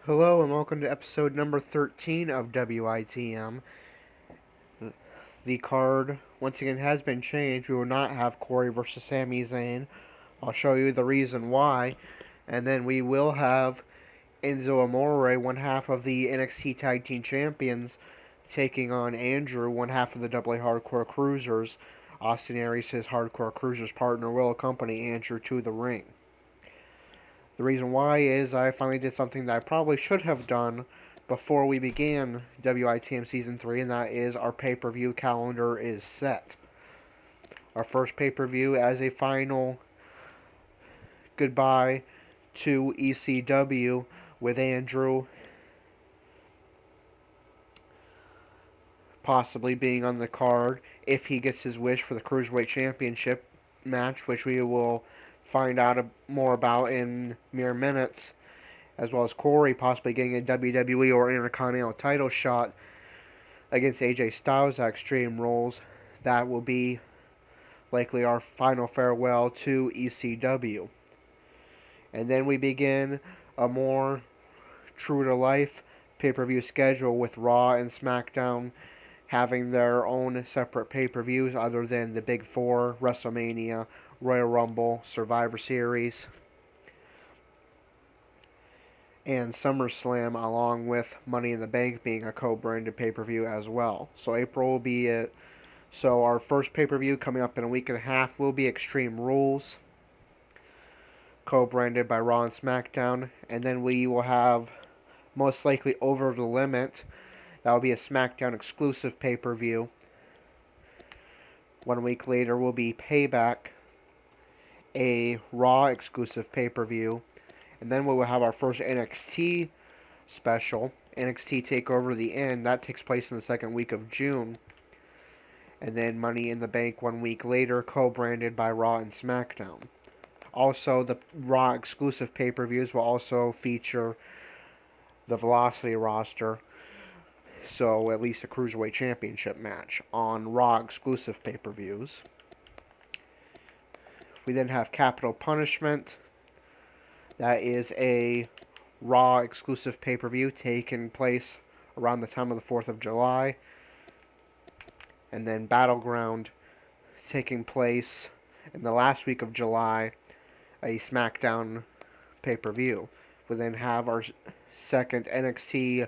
Hello and welcome to episode number 13 of WITM. The card, once again, has been changed. We will not have Corey versus Sami Zayn. I'll show you the reason why. And then we will have Enzo Amore, one half of the NXT Tag Team Champions, taking on Andrew, one half of the AA Hardcore Cruisers. Austin Aries, his Hardcore Cruisers partner, will accompany Andrew to the ring. The reason why is I finally did something that I probably should have done before we began WITM Season 3, and that is our pay-per-view calendar is set. Our first pay-per-view as a final goodbye to ECW with Andrew possibly being on the card if he gets his wish for the Cruiserweight Championship match, which we will find out more about in mere minutes, as well as Corey possibly getting a WWE or Intercontinental title shot against AJ Styles at Extreme Rules. That will be likely our final farewell to ECW. And then we begin a more true-to-life pay-per-view schedule with Raw and SmackDown having their own separate pay-per-views other than the Big Four, WrestleMania, Royal Rumble, Survivor Series, and SummerSlam, along with Money in the Bank being a co-branded pay-per-view as well. So April will be it. So our first pay-per-view coming up in a week and a half will be Extreme Rules, co-branded by Raw and SmackDown. And then we will have, most likely, Over the Limit. That will be a SmackDown exclusive pay-per-view. 1 week later will be Payback, a Raw exclusive pay-per-view. And then we will have our first NXT special, NXT TakeOver The End. That takes place in the second week of June. And then Money in the Bank 1 week later, co-branded by Raw and SmackDown. Also, the Raw exclusive pay-per-views will also feature the Velocity roster. So, at least a Cruiserweight Championship match on Raw exclusive pay-per-views. We then have Capital Punishment. That is a Raw exclusive pay-per-view taking place around the time of the 4th of July. And then Battleground taking place in the last week of July, a SmackDown pay-per-view. We then have our second NXT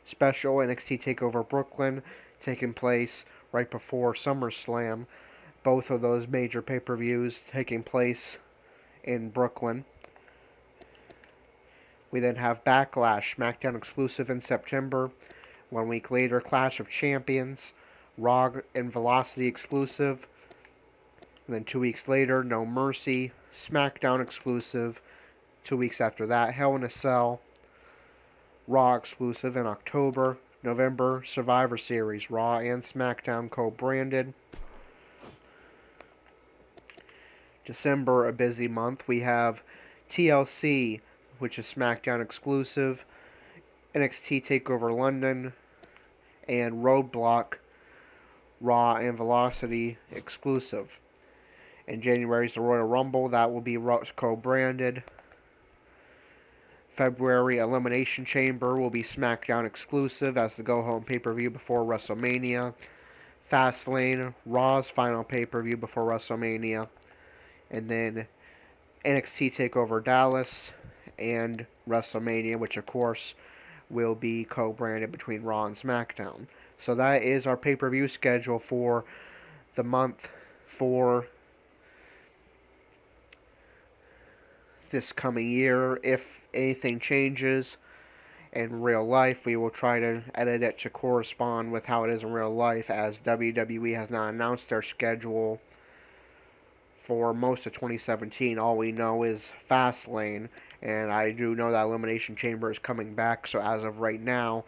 special, NXT TakeOver Brooklyn, taking place right before SummerSlam. Both of those major pay-per-views taking place in Brooklyn. We then have Backlash, SmackDown exclusive in September. 1 week later, Clash of Champions, Raw and Velocity exclusive. And then 2 weeks later, No Mercy, SmackDown exclusive. 2 weeks after that, Hell in a Cell, Raw exclusive in October. November, Survivor Series, Raw and SmackDown co-branded. December, a busy month. We have TLC, which is SmackDown exclusive, NXT TakeOver London, and Roadblock, Raw and Velocity exclusive. In January is the Royal Rumble. That will be co-branded. February, Elimination Chamber will be SmackDown exclusive as the go-home pay-per-view before WrestleMania. Fastlane, Raw's final pay-per-view before WrestleMania. And then NXT TakeOver Dallas and WrestleMania, which of course will be co-branded between Raw and SmackDown. So that is our pay-per-view schedule for the month for this coming year. If anything changes in real life, we will try to edit it to correspond with how it is in real life, as WWE has not announced their schedule for most of 2017. All we know is Fastlane, and I do know that Elimination Chamber is coming back, so as of right now,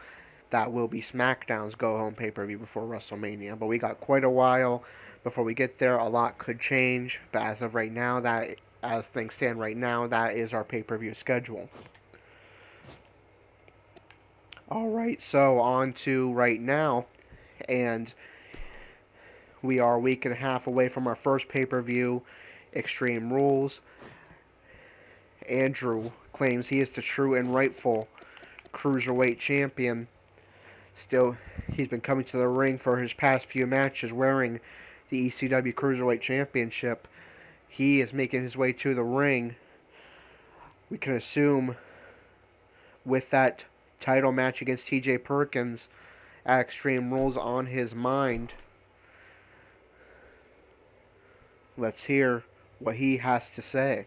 that will be SmackDown's go-home pay-per-view before WrestleMania. But we got quite a while before we get there. A lot could change, but as of right now, as things stand right now, that is our pay-per-view schedule. Alright, so on to right now, and we are a week and a half away from our first pay-per-view, Extreme Rules. Andrew claims he is the true and rightful Cruiserweight champion. Still, he's been coming to the ring for his past few matches wearing the ECW Cruiserweight Championship. He is making his way to the ring. We can assume with that title match against TJ Perkins at Extreme Rules on his mind. Let's hear what he has to say.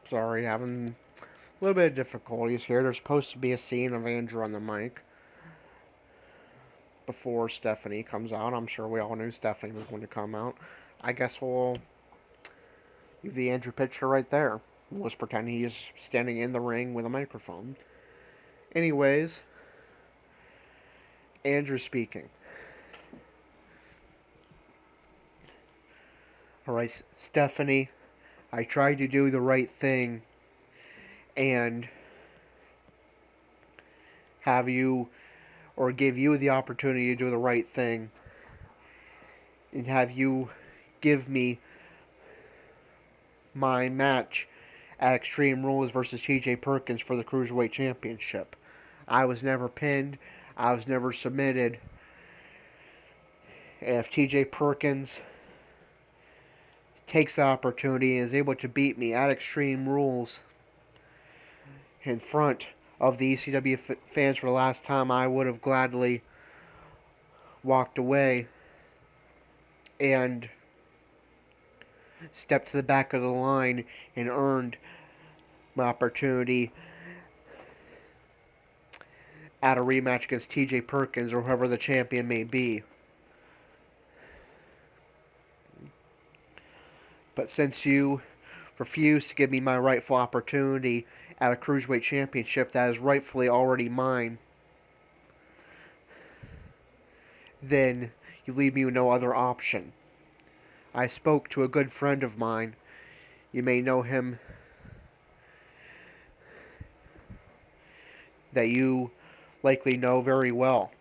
Sorry, having a little bit of difficulties here. There's supposed to be a scene of Andrew on the mic before Stephanie comes out. I'm sure we all knew Stephanie was going to come out. I guess we'll leave the Andrew picture right there. We'll just pretend he's standing in the ring with a microphone. Anyways, Andrew speaking. Alright, Stephanie, I tried to do the right thing and have you, or give you the opportunity to do the right thing and have you give me my match at Extreme Rules versus TJ Perkins for the Cruiserweight Championship. I was never pinned. I was never submitted. And if TJ Perkins takes the opportunity and is able to beat me at Extreme Rules in front of the ECW fans for the last time, I would have gladly walked away and stepped to the back of the line and earned my opportunity at a rematch against TJ Perkins or whoever the champion may be. But since you refuse to give me my rightful opportunity at a Cruiserweight Championship that is rightfully already mine, then you leave me with no other option. I spoke to a good friend of mine. You may know him, that you likely know very well.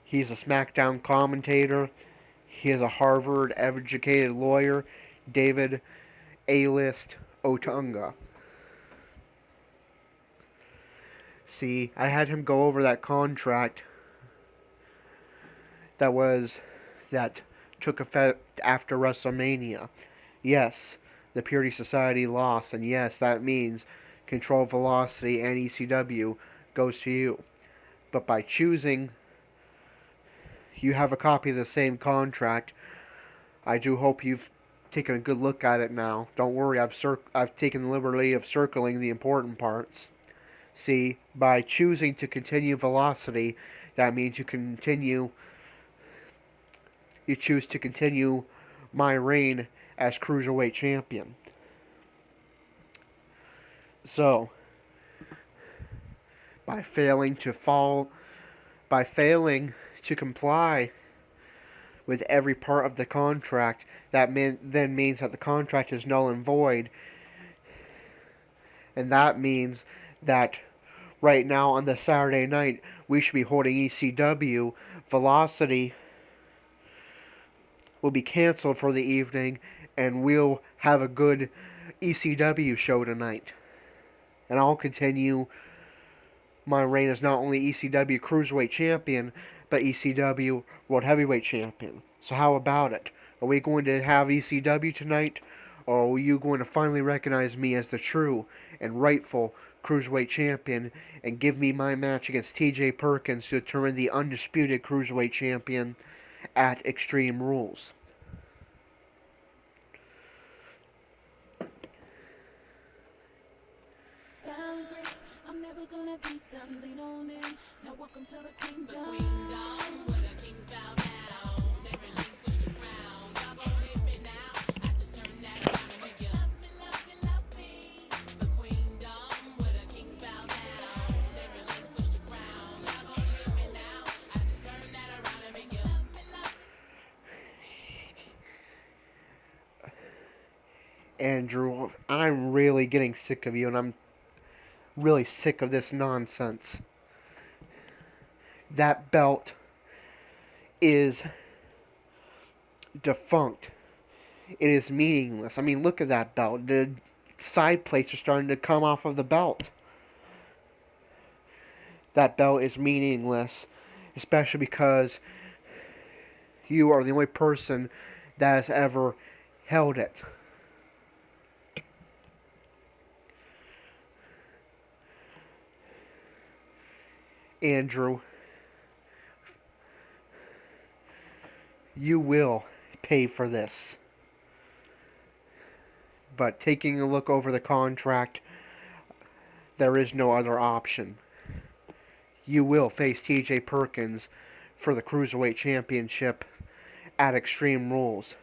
He's a SmackDown commentator. He is a Harvard-educated lawyer, David A-List Otunga. See, I had him go over that contract that took effect after WrestleMania. Yes, the Purity Society lost, and yes, that means Control Velocity and ECW goes to you. But by choosing, you have a copy of the same contract. I do hope you've taken a good look at it now. Don't worry, I've taken the liberty of circling the important parts. See, by choosing to continue Velocity, that means you choose to continue my reign as Cruiserweight Champion. So, by failing to comply with every part of the contract, that then means that the contract is null and void. And that means that right now on the Saturday night, we should be holding ECW. Velocity will be canceled for the evening, and we'll have a good ECW show tonight. And I'll continue my reign as not only ECW Cruiserweight Champion, but ECW World Heavyweight Champion. So how about it? Are we going to have ECW tonight, or are you going to finally recognize me as the true and rightful Cruiserweight Champion and give me my match against TJ Perkins to determine the undisputed Cruiserweight Champion at Extreme Rules? Andrew, I'm really getting sick of you, and I'm really sick of this nonsense. That belt is defunct. It is meaningless. I mean, look at that belt. The side plates are starting to come off of the belt. That belt is meaningless, especially because you are the only person that has ever held it. Andrew, you will pay for this. But taking a look over the contract, there is no other option. You will face TJ Perkins for the Cruiserweight Championship at Extreme Rules.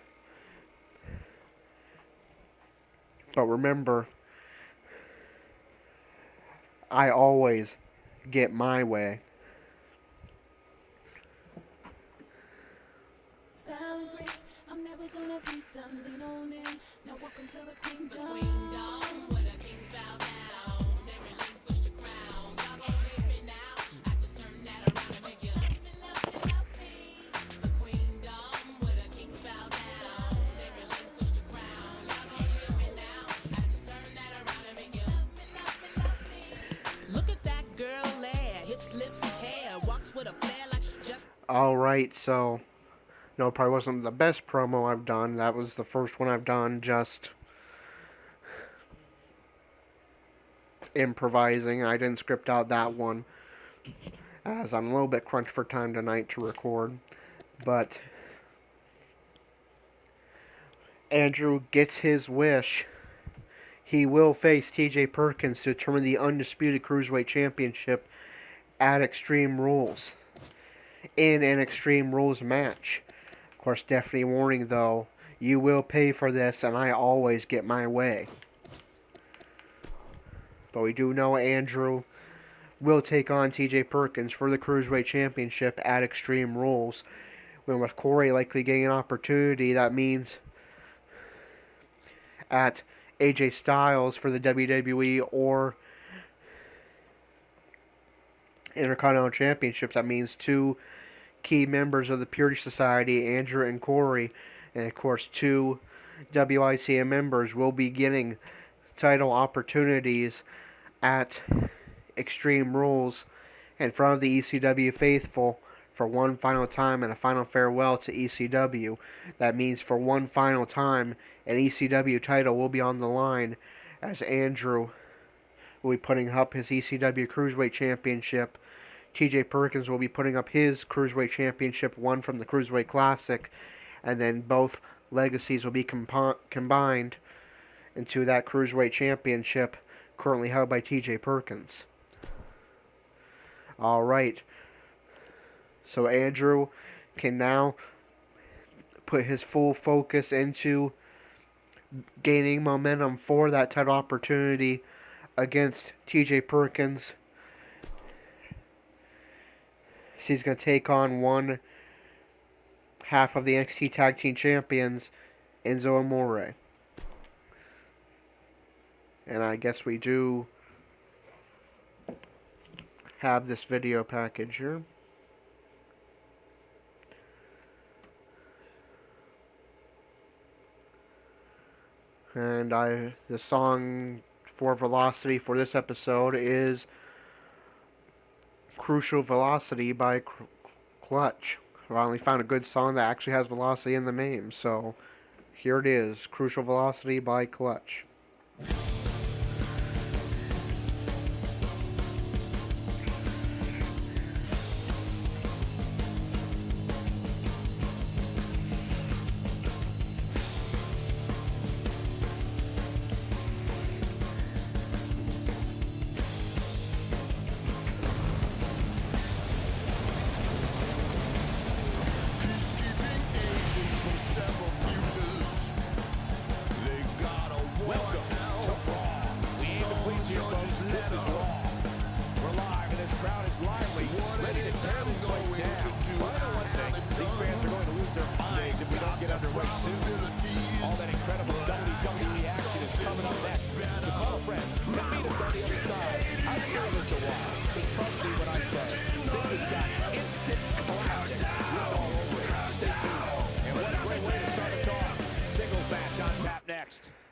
But remember, I always get my way. Alright, so no, it probably wasn't the best promo I've done. That was the first one I've done, just improvising. I didn't script out that one, as I'm a little bit crunched for time tonight to record. But Andrew gets his wish. He will face TJ Perkins to determine the undisputed Cruiserweight Championship at Extreme Rules, in an Extreme Rules match. Of course, definitely warning though, you will pay for this, and I always get my way. But we do know Andrew will take on TJ Perkins for the Cruiserweight Championship at Extreme Rules. When with Corey likely getting an opportunity, that means at AJ Styles for the WWE or Intercontinental Championship, that means two key members of the Purity Society, Andrew and Corey, and of course 2 WITM members will be getting title opportunities at Extreme Rules in front of the ECW faithful for one final time and a final farewell to ECW. That means for one final time, an ECW title will be on the line, as Andrew will be putting up his ECW Cruiserweight Championship. TJ Perkins will be putting up his Cruiserweight Championship, won from the Cruiserweight Classic, and then both legacies will be combined into that Cruiserweight Championship currently held by TJ Perkins. Alright, so Andrew can now put his full focus into gaining momentum for that title opportunity against TJ Perkins. So he's going to take on one half of the NXT Tag Team Champions, Enzo Amore. And I guess we do have this video package here. And the song for Velocity for this episode is Crucial Velocity by Clutch. I finally found a good song that actually has Velocity in the name, so here it is, Crucial Velocity by Clutch.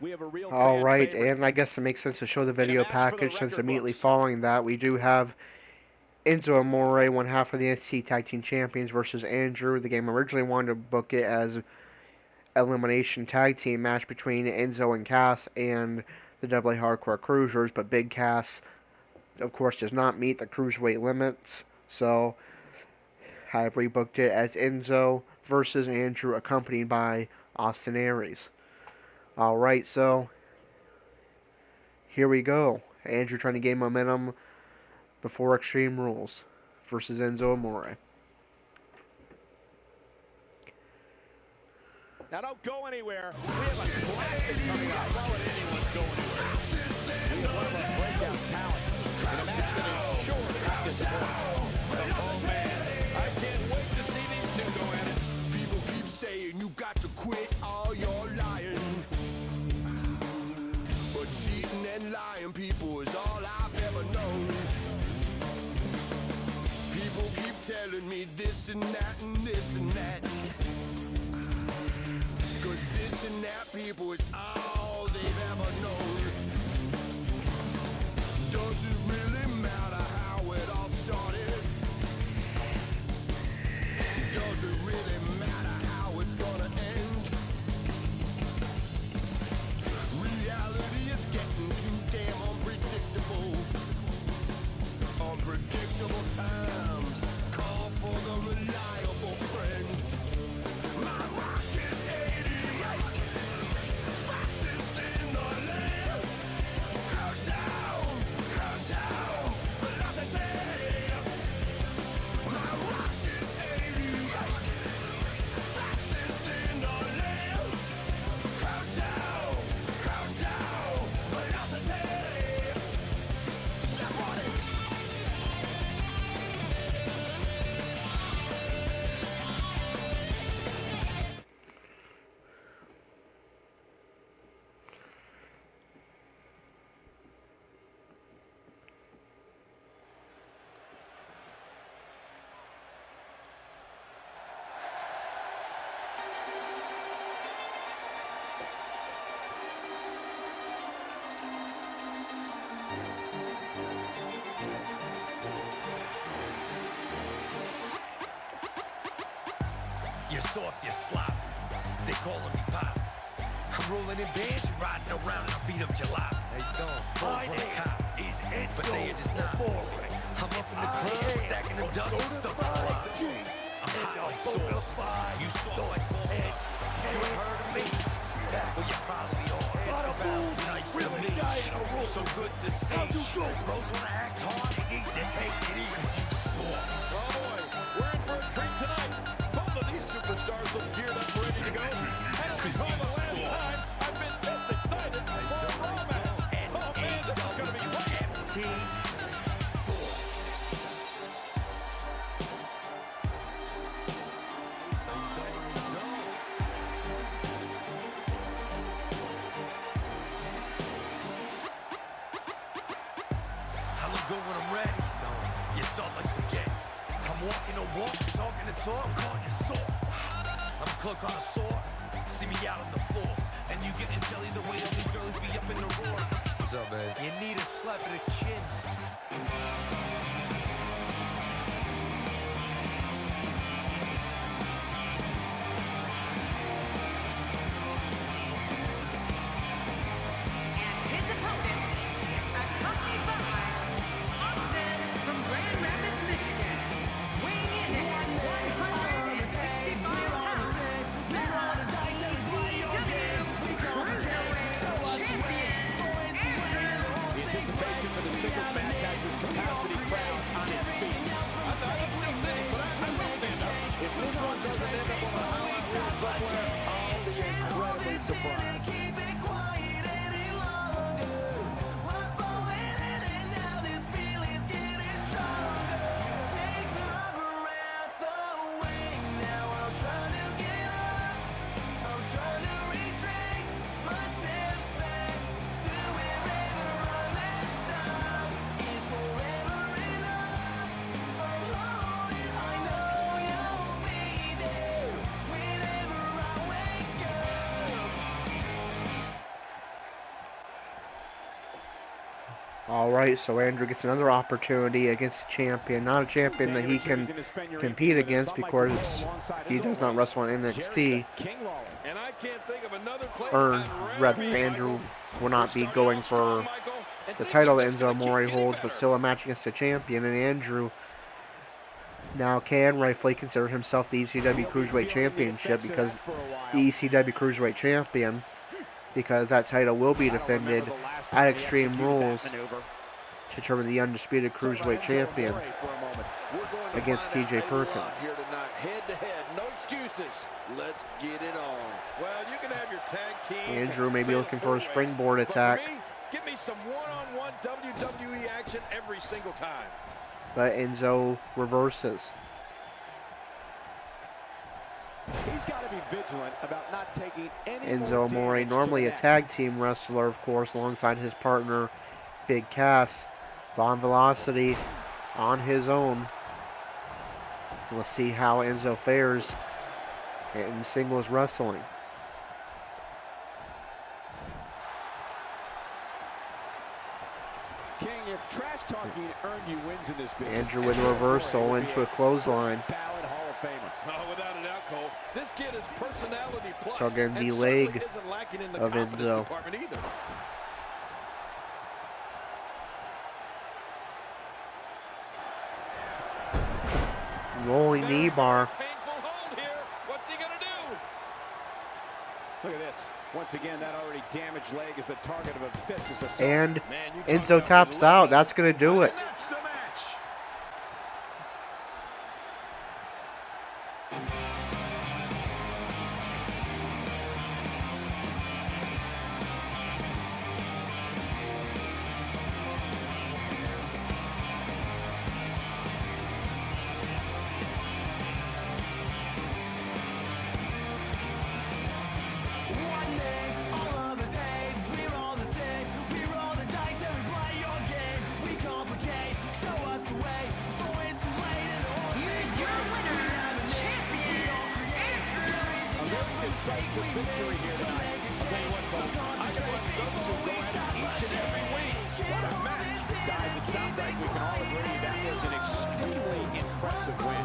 We have a real All fan right, favorite. and I guess it makes sense to show the In a video match for the package since record immediately books. following that, we do have Enzo Amore, one half of the NXT Tag Team Champions, versus Andrew. The game originally wanted to book it as elimination tag team match between Enzo and Cass and the AA Hardcore Cruisers, but Big Cass, of course, does not meet the cruiserweight limits, so I have rebooked it as Enzo versus Andrew, accompanied by Austin Aries. Alright, so here we go. Andrew trying to gain momentum before Extreme Rules versus Enzo Amore. Now don't go anywhere. We have a classic coming up. Why would anyone go anywhere? We have one of our breakout talents in a match that is sure to be disappointing. Oh man, I can't wait to see these two go at it. People keep saying you got to quit all your lying. But cheating and lying, people, is all I've ever known. People keep telling me this and that and this and that. Cause this and that, people, is all they've ever known. Does it really matter how it all started? Does it really matter how it's gonna end? Reality is getting too damn unpredictable. Unpredictable times call for the reliable friend. My rocket 88, fastest in the land. Crush down, velocity. My rocket 88, fastest in the land. Crush down, velocity. Step on it. You're soft, you're sloppy. They calling me Pop. I'm rolling in bands and riding around and I beat up July. How you doing? My name is Enzo. But they are just not. I'm up in the club, stacking them ducks and stuff like that. I'm hot like sauce. You soft like balsa. You ain't heard of me? Well, you probably are. It's about nice to meet you. So good to see you. Rose wanna act hard, you need to take it easy. Soft. Oh boy, we're in for a treat tonight. Both of these superstars look geared up, ready to go. I don't recall the last time I've been this excited for a Raw match. Oh man, this is gonna be great. I look good when I'm ready. You're soft like spaghetti. I'm walking the walk, talking the talk, calling you soft. I'm a clerk on a sword. See me out on the floor. And you getting jelly the way all these girls be up in the roar. What's up, man? You need a slap in the chin. And his opponent, accompanied by Austin from Grand Rapids, Michigan, weighing in at 165 pounds, the ECW Cruiserweight Champion, The anticipation for the singles match has his capacity crowd on its feet. I'm still sitting, but I will stand up. If this one doesn't end up on a highlight reel somewhere, I'll be incredibly surprised. Alright, so Andrew gets another opportunity against a champion. Not a champion that he can compete against because he does not wrestle on NXT. And I can't think of another place Or I'd rather, be, Andrew Michael. will not be going for the title that Enzo Amore holds, but still a match against a champion. And Andrew now can rightfully consider himself the ECW Cruiserweight Championship because the ECW Cruiserweight Champion, because that title will be defended at Extreme Rules to determine the undisputed Cruiserweight Champion against TJ Perkins. Here tonight, head to head, no excuses. Let's get it on. Well, you can have your tag team. Andrew may be looking for a springboard attack, Give me some one-on-one WWE action every single time. but Enzo reverses. He's got to be vigilant about not taking any Enzo Amore, normally a tag team wrestler, of course, alongside his partner, Big Cass. Von Velocity on his own. We'll see how Enzo fares in singles wrestling. King, if trash talking earned you wins in this business. Andrew with a reversal into a clothesline. Ballot Hall of Famer. Oh, without a doubt, Cole. This kid is personality plus. Tugging the and leg certainly isn't lacking in the of confidence Enzo. department either. Rolling knee bar. Painful hold here. What's he gonna do? Look at this. Once again, that already damaged leg is the target of a vicious assault. And Man, you talk Enzo about taps out. relentless. That's going to do it. That's the match. Here's your winner, champion, Andrew. Decisive victory here tonight. I'll tell you what, folks. I expect those two go at it each and every week. What a match. Guys, it sounds like we can all agree that was an extremely impressive win.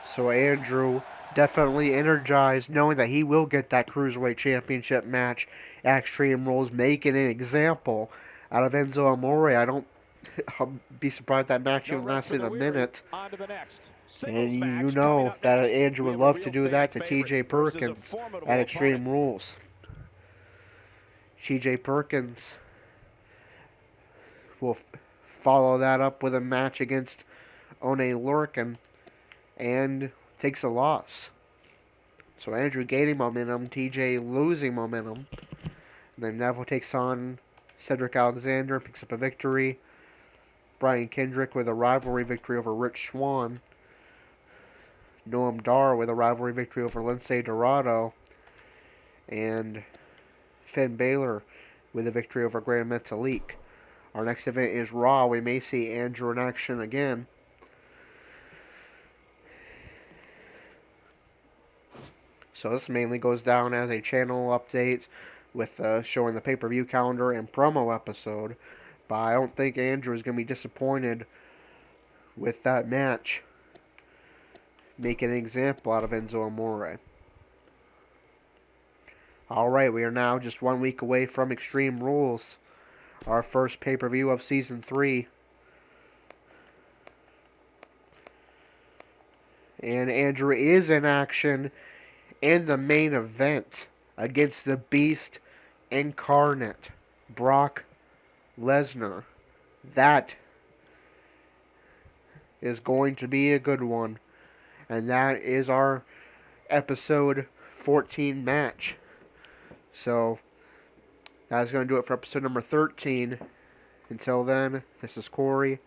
So Andrew definitely energized, knowing that he will get that Cruiserweight Championship match at Extreme Rules, making an example out of Enzo Amore. I'll be surprised that match even lasted a minute. On to the next. And Singles you match know coming up that next. Andrew We would have a love real to do fan that to favorite TJ versus a Perkins formidable at Extreme opponent. Rules. TJ Perkins will follow that up with a match against One Lorcan and takes a loss. So Andrew gaining momentum, TJ losing momentum. And then Neville takes on Cedric Alexander, picks up a victory. Brian Kendrick with a rivalry victory over Rich Swann. Noam Dar with a rivalry victory over Lindsay Dorado. And Finn Balor with a victory over Grand Metalik. Our next event is Raw. We may see Andrew in action again. So this mainly goes down as a channel update with showing the pay-per-view calendar and promo episode. But I don't think Andrew is going to be disappointed with that match, making an example out of Enzo Amore. Alright, we are now just 1 week away from Extreme Rules, our first pay-per-view of Season 3. And Andrew is in action in the main event against the Beast Incarnate, Brock Lesnar. That is going to be a good one. And that is our episode 14 match. So, that's going to do it for episode number 13. Until then, this is Corey.